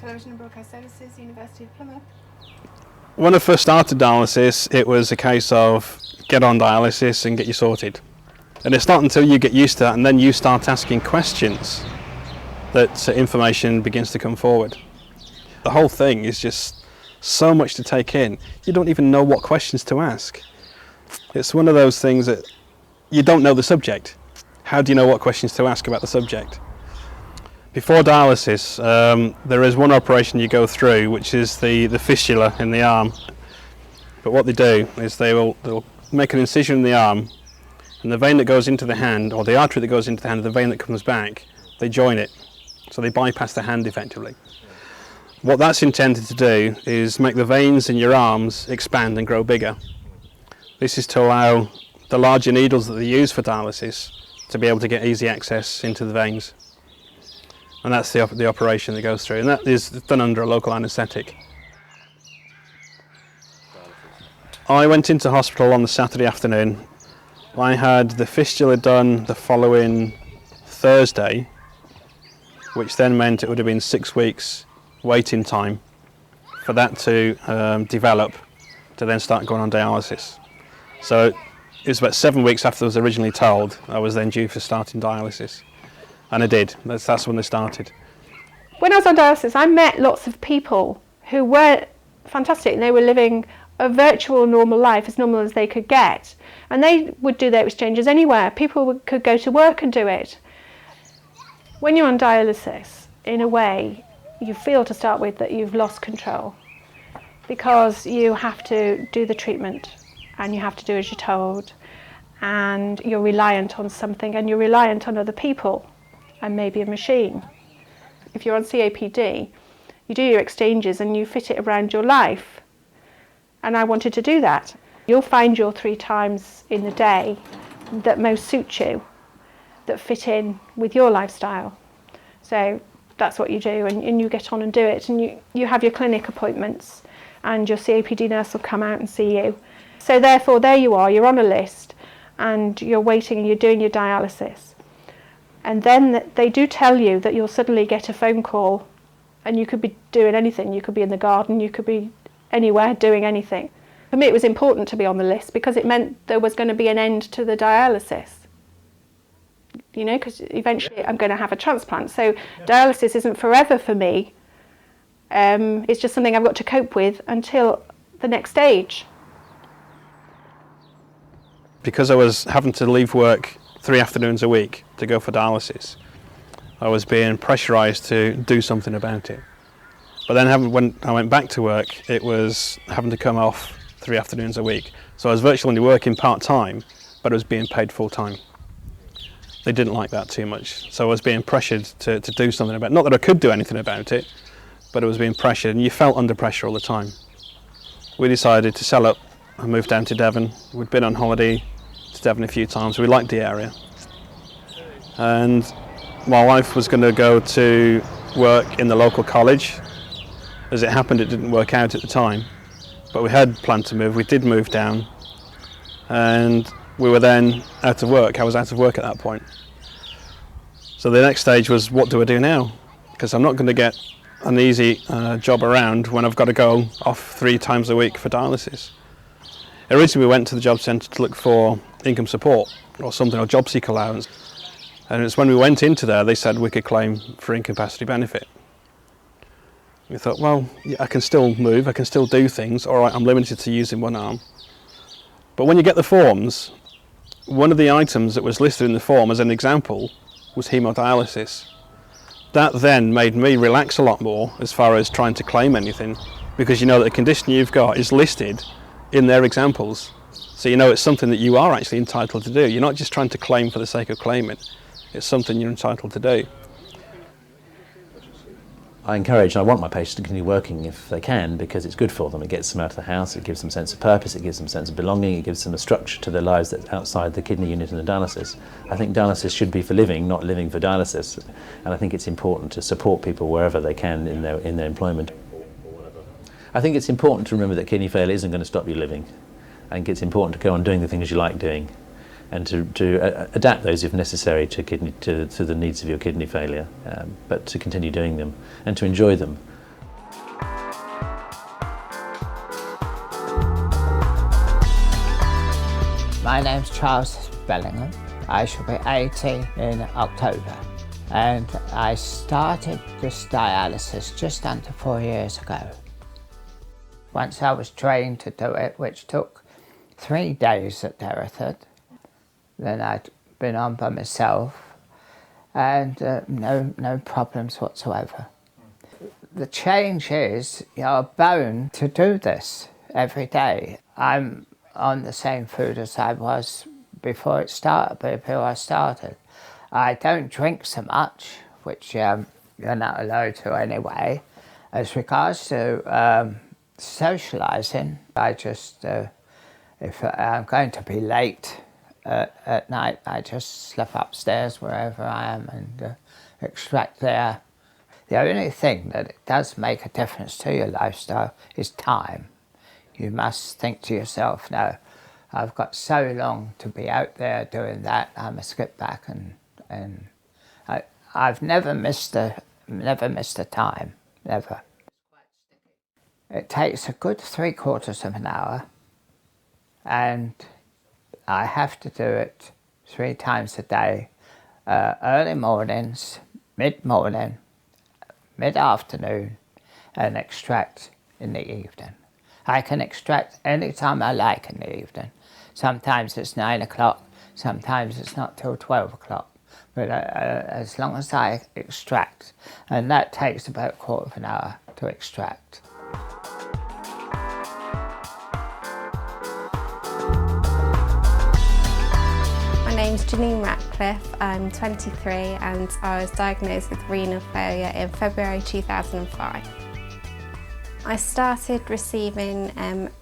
Television and Broadcast Services, University of Plymouth. When I first started dialysis, it was a case of get on dialysis and get you sorted. And it's not until you get used to that and then you start asking questions that information begins to come forward. The whole thing is just so much to take in. You don't even know what questions to ask. It's one of those things that you don't know the subject. How do you know what questions to ask about the subject? Before dialysis, there is one operation you go through, which is the fistula in the arm. But what they do is they'll make an incision in the arm, and the vein that goes into the hand, or the artery that goes into the hand, the vein that comes back, they join it. So they bypass the hand effectively. What that's intended to do is make the veins in your arms expand and grow bigger. This is to allow the larger needles that they use for dialysis to be able to get easy access into the veins. And that's the operation that goes through, and that is done under a local anaesthetic. I went into hospital on the Saturday afternoon. I had the fistula done the following Thursday, which then meant it would have been 6 weeks waiting time for that to develop to then start going on dialysis. So it was about 7 weeks after I was originally told I was then due for starting dialysis. And I did. That's when they started. When I was on dialysis, I met lots of people who were fantastic, and they were living a virtual normal life, as normal as they could get. And they would do their exchanges anywhere. People could go to work and do it. When you're on dialysis, in a way, you feel to start with that you've lost control, because you have to do the treatment and you have to do as you're told, and you're reliant on something, and you're reliant on other people and maybe a machine. If you're on COPD, you do your exchanges and you fit it around your life. And I wanted to do that. You'll find your 3 times in the day that most suit you, that fit in with your lifestyle. So that's what you do, and you get on and do it. And you have your clinic appointments, and your COPD nurse will come out and see you. So therefore, there you are, you're on a list, and you're waiting and you're doing your dialysis. And then they do tell you that you'll suddenly get a phone call, and you could be doing anything. You could be in the garden, you could be anywhere doing anything. For me, it was important to be on the list because it meant there was going to be an end to the dialysis. You know, because eventually I'm going to have a transplant. So dialysis isn't forever for me. It's just something I've got to cope with until the next stage. Because I was having to leave work 3 afternoons a week to go for dialysis, I was being pressurised to do something about it. But then when I went back to work, it was having to come off 3 afternoons a week. So I was virtually only working part-time, but I was being paid full-time. They didn't like that too much. So I was being pressured to do something about it. Not that I could do anything about it, but I was being pressured, and you felt under pressure all the time. We decided to sell up and move down to Devon. We'd been on holiday to Devon a few times. We liked the area. And my wife was going to go to work in the local college. As it happened, it didn't work out at the time, but we had planned to move. We did move down, and we were then out of work. I was out of work at that point. So the next stage was, what do I do now? Because I'm not going to get an easy job around when I've got to go off 3 times a week for dialysis. Originally we went to the job centre to look for income support or something, or job seeker allowance. And it's when we went into there, they said we could claim for incapacity benefit. We thought, well, yeah, I can still move, I can still do things, all right, I'm limited to using one arm. But when you get the forms, one of the items that was listed in the form as an example was haemodialysis. That then made me relax a lot more as far as trying to claim anything, because you know that the condition you've got is listed in their examples. So you know it's something that you are actually entitled to do. You're not just trying to claim for the sake of claiming. It's something you're entitled to do. I encourage and I want my patients to continue working if they can, because it's good for them. It gets them out of the house, it gives them a sense of purpose, it gives them a sense of belonging, it gives them a structure to their lives that's outside the kidney unit and the dialysis. I think dialysis should be for living, not living for dialysis. And I think it's important to support people wherever they can in their employment. I think it's important to remember that kidney failure isn't going to stop you living. I think it's important to go on doing the things you like doing, and to adapt those if necessary to the needs of your kidney failure, but to continue doing them and to enjoy them. My name's Charles Bellingham. I shall be 80 in October. And I started this dialysis just under 4 years ago. Once I was trained to do it, which took 3 days at Hereford, then I'd been on by myself, and no problems whatsoever. The change is you're bound to do this every day. I'm on the same food as I was before I started. I don't drink so much, which you're not allowed to anyway. As regards to socialising, I just, if I'm going to be late at night, I just slip upstairs wherever I am and extract there. The only thing that it does make a difference to your lifestyle is time. You must think to yourself, no, I've got so long to be out there doing that, I must get back and I've never missed a time, never. It takes a good 3/4 of an hour, and I have to do it 3 times a day, early mornings, mid-morning, mid-afternoon, and extract in the evening. I can extract any time I like in the evening. Sometimes it's 9 o'clock, sometimes it's not till 12 o'clock. But as long as I extract, and that takes about 1/4 of an hour to extract. My name's Janine Ratcliffe, I'm 23 and I was diagnosed with renal failure in February 2005. I started receiving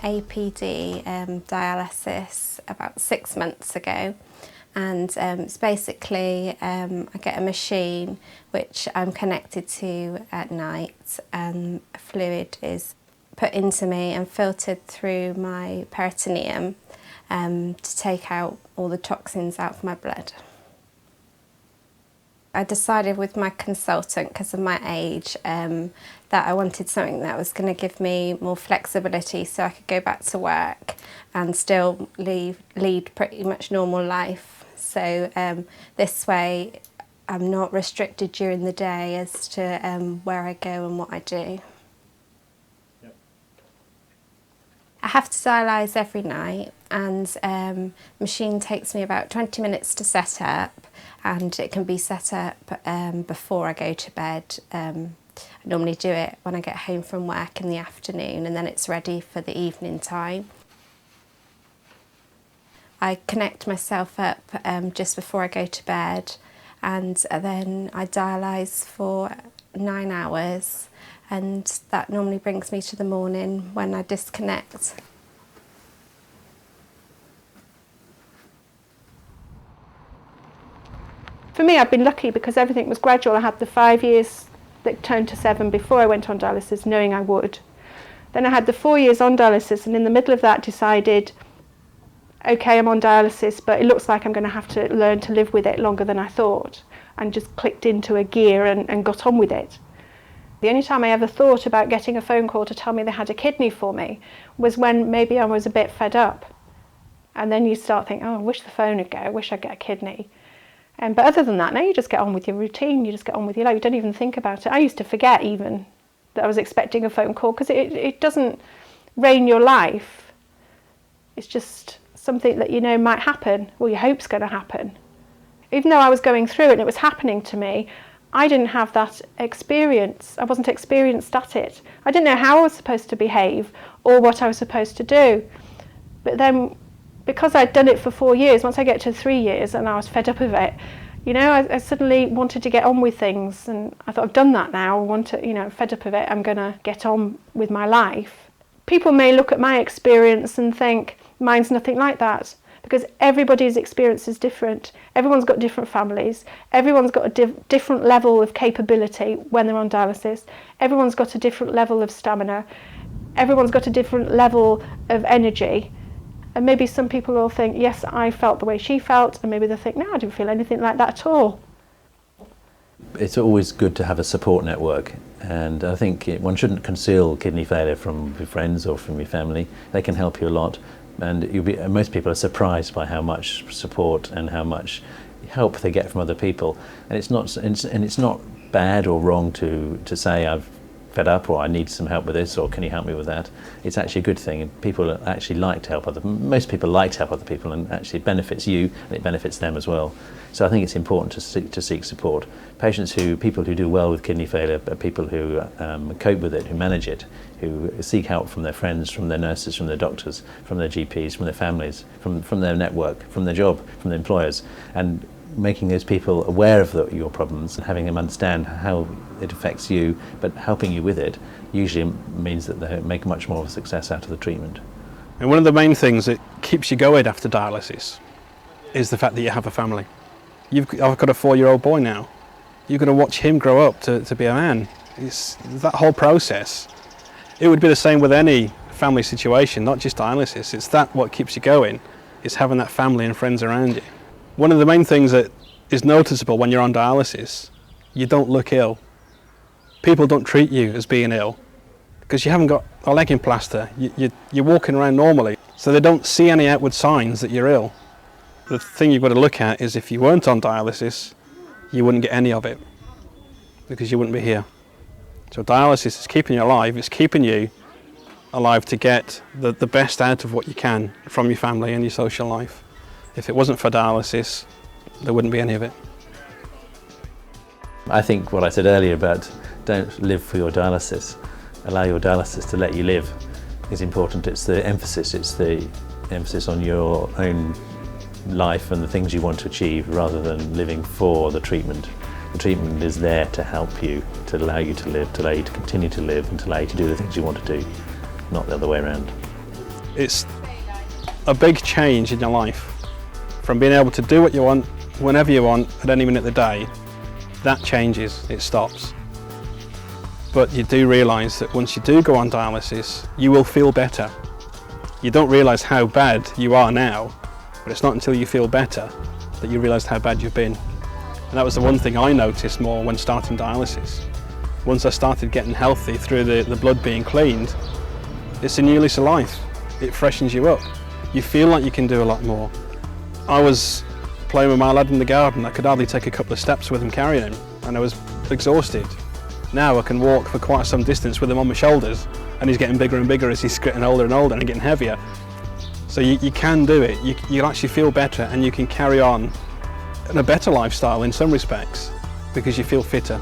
APD dialysis about 6 months ago, and it's basically I get a machine which I'm connected to at night, and fluid is put into me and filtered through my peritoneum to take out all the toxins out of my blood. I decided with my consultant, because of my age, that I wanted something that was going to give me more flexibility so I could go back to work and still lead pretty much normal life. So this way I'm not restricted during the day as to where I go and what I do. Yep. I have to dialyse every night, and the machine takes me about 20 minutes to set up, and it can be set up before I go to bed. I normally do it when I get home from work in the afternoon, and then it's ready for the evening time. I connect myself up just before I go to bed, and then I dialyse for 9 hours, and that normally brings me to the morning when I disconnect. For me, I've been lucky because everything was gradual. I had the 5 years that turned to 7 before I went on dialysis, knowing I would. Then I had the 4 years on dialysis, and in the middle of that decided, okay, I'm on dialysis, but it looks like I'm going to have to learn to live with it longer than I thought, and just clicked into a gear and got on with it. The only time I ever thought about getting a phone call to tell me they had a kidney for me was when maybe I was a bit fed up. And then you start thinking, oh, I wish the phone would go, I wish I'd get a kidney. But other than that, now you just get on with your routine, you just get on with your life, you don't even think about it. I used to forget even that I was expecting a phone call, because it doesn't reign your life. It's just something that you know might happen, or you hope's going to happen. Even though I was going through it and it was happening to me, I didn't have that experience. I wasn't experienced at it. I didn't know how I was supposed to behave or what I was supposed to do. But then, because I'd done it for 4 years, once I get to 3 years and I was fed up of it, you know, I suddenly wanted to get on with things, and I thought, I've done that now, I want to, you know, fed up of it, I'm going to get on with my life. People may look at my experience and think, mine's nothing like that, because everybody's experience is different. Everyone's got different families, everyone's got a different level of capability when they're on dialysis, everyone's got a different level of stamina, everyone's got a different level of energy. And maybe some people will think, yes, I felt the way she felt, and maybe they'll think, no, I didn't feel anything like that at all. It's always good to have a support network, and I think one shouldn't conceal kidney failure from your friends or from your family. They can help you a lot, And most people are surprised by how much support and how much help they get from other people. And it's not bad or wrong to say I've fed up, or I need some help with this, or can you help me with that. It's actually a good thing, and people actually like to help most people like to help other people, and actually it benefits you and it benefits them as well. So I think it's important to seek support. People who do well with kidney failure are people who cope with it, who manage it, who seek help from their friends, from their nurses, from their doctors, from their GPs, from their families, from their network, from their job, from their employers, and making those people aware of your problems and having them understand how it affects you, but helping you with it usually means that they make much more of a success out of the treatment. And one of the main things that keeps you going after dialysis is the fact that you have a family. I've got a 4-year-old boy now. You've got to watch him grow up to be a man. It's that whole process. It would be the same with any family situation, not just dialysis. It's what keeps you going. It's having that family and friends around you. One of the main things that is noticeable when you're on dialysis, you don't look ill. People don't treat you as being ill because you haven't got a leg in plaster. You're walking around normally, so they don't see any outward signs that you're ill. The thing you've got to look at is if you weren't on dialysis, you wouldn't get any of it because you wouldn't be here. So dialysis is keeping you alive. It's keeping you alive to get the best out of what you can from your family and your social life. If it wasn't for dialysis, there wouldn't be any of it. I think what I said earlier about don't live for your dialysis, allow your dialysis to let you live is important. It's the emphasis on your own life and the things you want to achieve rather than living for the treatment. The treatment is there to help you, to allow you to live, to allow you to continue to live and to allow you to do the things you want to do, not the other way around. It's a big change in your life. From being able to do what you want, whenever you want, at any minute of the day, that changes, it stops. But you do realise that once you do go on dialysis, you will feel better. You don't realise how bad you are now, but it's not until you feel better that you realise how bad you've been. And that was the one thing I noticed more when starting dialysis. Once I started getting healthy through the blood being cleaned, it's a new lease of life. It freshens you up. You feel like you can do a lot more. I was playing with my lad in the garden. I could hardly take a couple of steps with him carrying him, and I was exhausted. Now I can walk for quite some distance with him on my shoulders, and he's getting bigger and bigger as he's getting older and older and getting heavier. So you can do it. You'll actually feel better, and you can carry on in a better lifestyle in some respects because you feel fitter.